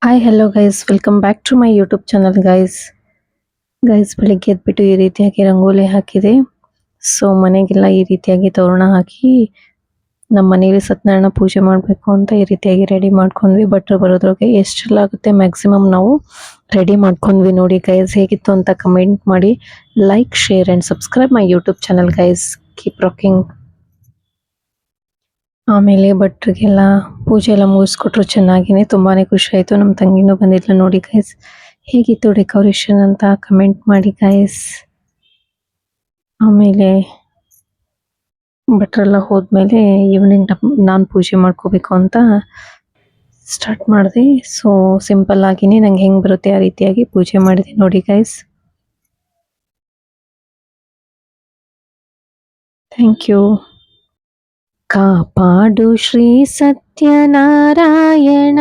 Hi hello guys welcome back to my YouTube channel guys ಬೆಳಿಗ್ಗೆ ಎದ್ಬಿಟ್ಟು ಈ ರೀತಿಯಾಗಿ ರಂಗೋಲಿ ಹಾಕಿದೆ. ಸೊ ಮನೆಗೆಲ್ಲ ಈ ರೀತಿಯಾಗಿ ತೋರಣ ಹಾಕಿ ನಮ್ಮ ಮನೇಲಿ ಸತ್ಯನಾರಾಯಣ ಪೂಜೆ ಮಾಡಬೇಕು ಅಂತ ಈ ರೀತಿಯಾಗಿ ರೆಡಿ ಮಾಡ್ಕೊಂಡ್ವಿ. ಭಟ್ರು ಬರೋದ್ರೊಳಗೆ ಎಷ್ಟೆಲ್ಲ ಆಗುತ್ತೆ ಮ್ಯಾಕ್ಸಿಮಮ್ ನಾವು ರೆಡಿ ಮಾಡ್ಕೊಂಡ್ವಿ. ನೋಡಿ ಗೈಸ್ ಹೇಗಿತ್ತು ಅಂತ ಕಮೆಂಟ್ ಮಾಡಿ, like share and subscribe my YouTube channel guys. Keep rocking. ಆಮೇಲೆ ಭಟ್ರಿಗೆಲ್ಲ ಪೂಜೆ ಎಲ್ಲ ಮುಗಿಸ್ಕೊಟ್ರು ಚೆನ್ನಾಗಿನೇ. ತುಂಬಾನೇ ಖುಷಿ ಆಯಿತು. ನಮ್ಮ ತಂಗಿನೂ ಬಂದಿದ್ಲು. ನೋಡಿ ಗೈಸ್ ಹೇಗಿತ್ತು ಡೆಕೋರೇಷನ್ ಅಂತ ಕಮೆಂಟ್ ಮಾಡಿ ಗೈಸ್. ಆಮೇಲೆ ಭಟ್ರೆಲ್ಲ ಹೋದ್ಮೇಲೆ ಈವ್ನಿಂಗ್ ನಾನು ಪೂಜೆ ಮಾಡ್ಕೋಬೇಕು ಅಂತ ಸ್ಟಾರ್ಟ್ ಮಾಡಿದೆ. ಸೊ ಸಿಂಪಲ್ ಆಗಿನೇ ನಂಗೆ ಹೆಂಗೆ ಬರುತ್ತೆ ಆ ರೀತಿಯಾಗಿ ಪೂಜೆ ಮಾಡಿದೆ. ನೋಡಿ ಗೈಸ್, ಥ್ಯಾಂಕ್ ಯು. ಕಾಪಾಡು ಶ್ರೀ ಸತ್ಯನಾರಾಯಣ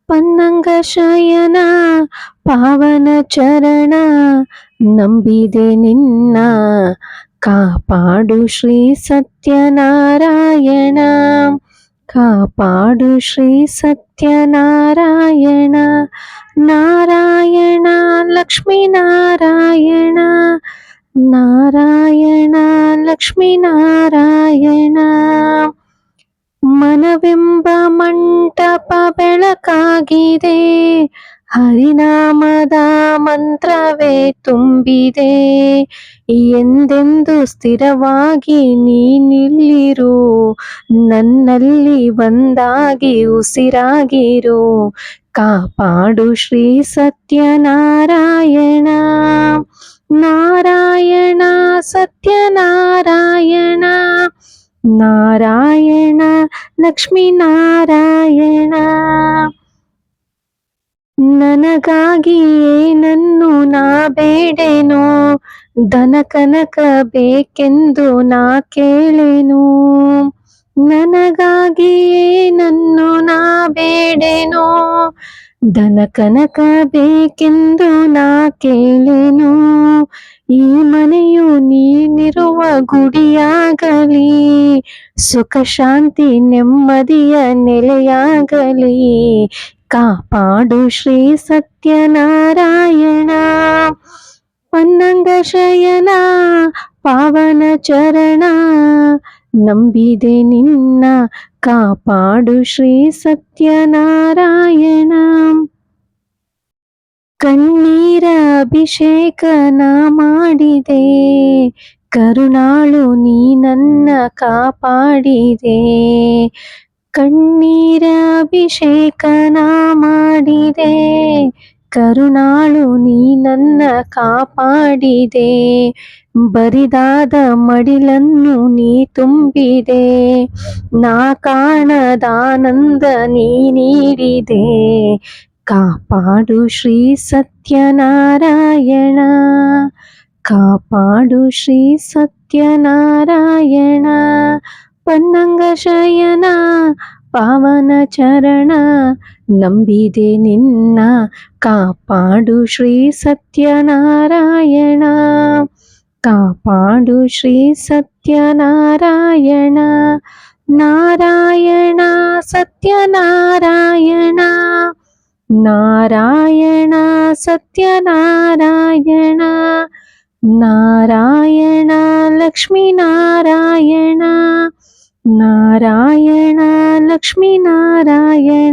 ಪನ್ನಂಗ ಶಯನ ಪಾವನ ಚರಣ ನಂಬಿದೆ ನಿನ್ನ. ಕಾಪಾಡು ಶ್ರೀ ಸತ್ಯನಾರಾಯಣ, ಕಾಪಾಡು ಶ್ರೀ ಸತ್ಯನಾರಾಯಣ. ನಾರಾಯಣ ಲಕ್ಷ್ಮೀ ನಾರಾಯಣ, ನಾರಾಯಣ ಲಕ್ಷ್ಮೀ ನಾರಾಯಣ. ಮನವೆಂಬ ಮಂಟಪ ಬೆಳಕಾಗಿದೆ, ಹರಿನಾಮದ ಮಂತ್ರವೇ ತುಂಬಿದೆ. ಎಂದೆಂದು ಸ್ಥಿರವಾಗಿ ನೀನಿಲ್ಲಿರು, ನನ್ನಲ್ಲಿ ಒಂದಾಗಿ ಉಸಿರಾಗಿರು. ಕಾಪಾಡು ಶ್ರೀ ಸತ್ಯನಾರಾಯಣ, ನಾರಾಯಣ ಸತ್ಯನಾರಾಯಣ, ನಾರಾಯಣ ಲಕ್ಷ್ಮೀ ನಾರಾಯಣ. ನನಗಾಗಿ ಏನನ್ನು ನಾ ಬೇಡೆನು, ಧನ ಕನಕ ಬೇಕೆಂದು ನಾ ಕೇಳೆನು. ನನಗಾಗಿ ಏನನ್ನು ನಾ ಬೇಡೆನು, ಧನ ಕನಕ ಬೇಕೆಂದು ನಾ ಕೇಳೆನು. ಈ ಮನೆಯು ನೀನಿರುವ ಗುಡಿಯಾಗಲಿ, ಸುಖ ಶಾಂತಿ ನೆಮ್ಮದಿಯ ನೆಲೆಯಾಗಲಿ. ಕಾಪಾಡು ಶ್ರೀ ಸತ್ಯನಾರಾಯಣ ಪನ್ನಂಗ ಶಯನ ಪಾವನ ಚರಣ ನಂಬಿದೆ ನಿನ್ನ. ಕಾಪಾಡು ಶ್ರೀ ಸತ್ಯನಾರಾಯಣ. ಕಣ್ಣೀರ ಅಭಿಷೇಕನ ಮಾಡಿದೆ, ಕರುಣಾಳು ನೀ ನನ್ನ ಕಾಪಾಡಿದೆ. ಕಣ್ಣೀರ ಅಭಿಷೇಕನ ಮಾಡಿದೆ, ಕರುಣಾಳು ನೀ ನನ್ನ ಕಾಪಾಡಿದೆ. ಬರಿದಾದ ಮಡಿಲನ್ನು ನೀ ತುಂಬಿದೆ, ನಾ ಕಾಣದಾನಂದ ನೀ ನೀಡಿದೆ. ಕಾಪಾಡು ಶ್ರೀ ಸತ್ಯನಾರಾಯಣ, ಕಾಪಾಡು ಶ್ರೀ ಸತ್ಯನಾರಾಯಣ. ಪನ್ನಂಗ ಶಯನ ಪಾವನ ಚರಣ ನಂಬಿದೆ ನಿನ್ನ. ಕಾಪಾಡು ಶ್ರೀ ಸತ್ಯನಾರಾಯಣ, ಕಾಪಾಡು ಶ್ರೀ ಸತ್ಯನಾರಾಯಣ. ನಾರಾಯಣ ಸತ್ಯನಾರಾಯಣ, ನಾರಾಯಣ ಸತ್ಯನಾರಾಯಣ, ನಾರಾಯಣ ಲಕ್ಷ್ಮೀ ನಾರಾಯಣ, ನಾರಾಯಣ ಲಕ್ಷ್ಮೀ ನಾರಾಯಣ.